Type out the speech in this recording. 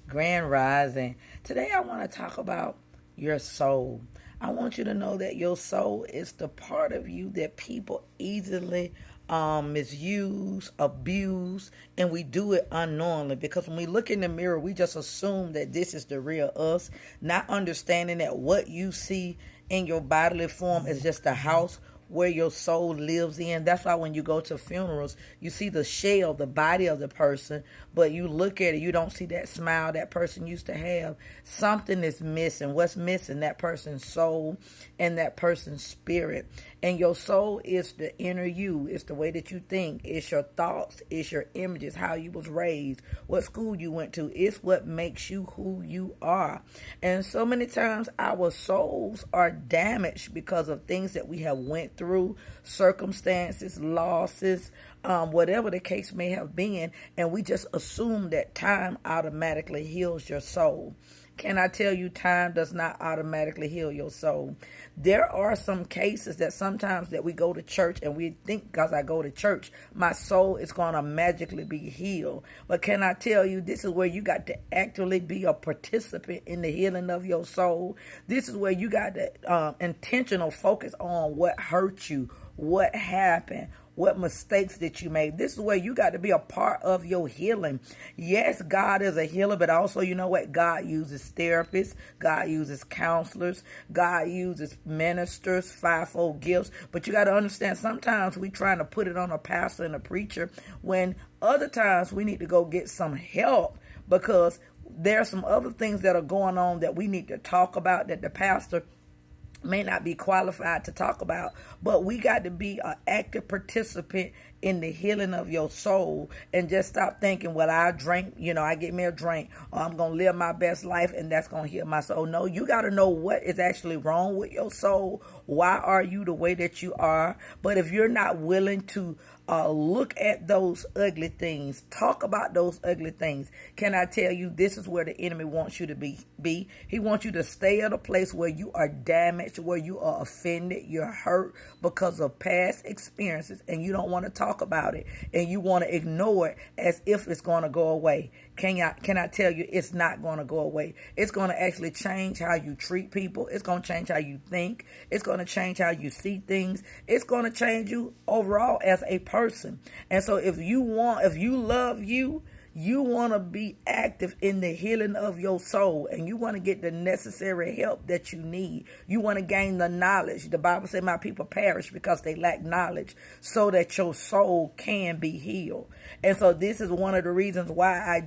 Grand Rising. Today I want to talk about your soul. I want you to know that your soul is the part of you that people easily misuse, abuse, and we do it unknowingly because when we look in the mirror, we just assume that this is the real us, not understanding that what you see in your bodily form is just a house where your soul lives in. That's why when you go to funerals, you see the shell, the body of the person, but you look at it, you don't see that smile that person used to have. Something is missing. What's missing? That person's soul and that person's spirit. And your soul is the inner you. It's the way that you think. It's your thoughts. It's your images, how you was raised, what school you went to. It's what makes you who you are. And so many times our souls are damaged because of things that we have went through, circumstances, losses, whatever the case may have been, and we just assume that time automatically heals your soul. Can I tell you, time does not automatically heal your soul? There are some cases that sometimes that we go to church and we think because I go to church, my soul is going to magically be healed. But can I tell you, this is where you got to actually be a participant in the healing of your soul. This is where you got to intentional focus on what hurt you, what happened, what mistakes that you made. This is where you got to be a part of your healing. Yes, God is a healer, but also, you know what? God uses therapists. God uses counselors. God uses ministers, fivefold gifts. But you got to understand, sometimes we trying to put it on a pastor and a preacher when other times we need to go get some help because there are some other things that are going on that we need to talk about that the pastor may not be qualified to talk about, but we got to be an active participant in the healing of your soul and just stop thinking, well, I drink, I get me a drink, or I'm going to live my best life and that's going to heal my soul. No, you got to know what is actually wrong with your soul. Why are you the way that you are? But if you're not willing to look at those ugly things, talk about those ugly things, can I tell you, this is where the enemy wants you to be. He wants you to stay at a place where you are damaged, where you are offended, you're hurt because of past experiences, and you don't want to talk about it, and you want to ignore it as if it's going to go away. Can I tell you, it's not going to go away. It's going to actually change how you treat people. It's going to change how you think. It's going to change how you see things. It's going to change you overall as a person. And so if you love you, you want to be active in the healing of your soul, and you want to get the necessary help that you need. You want to gain the knowledge. The Bible says, my people perish because they lack knowledge, so that your soul can be healed. And so this is one of the reasons why I do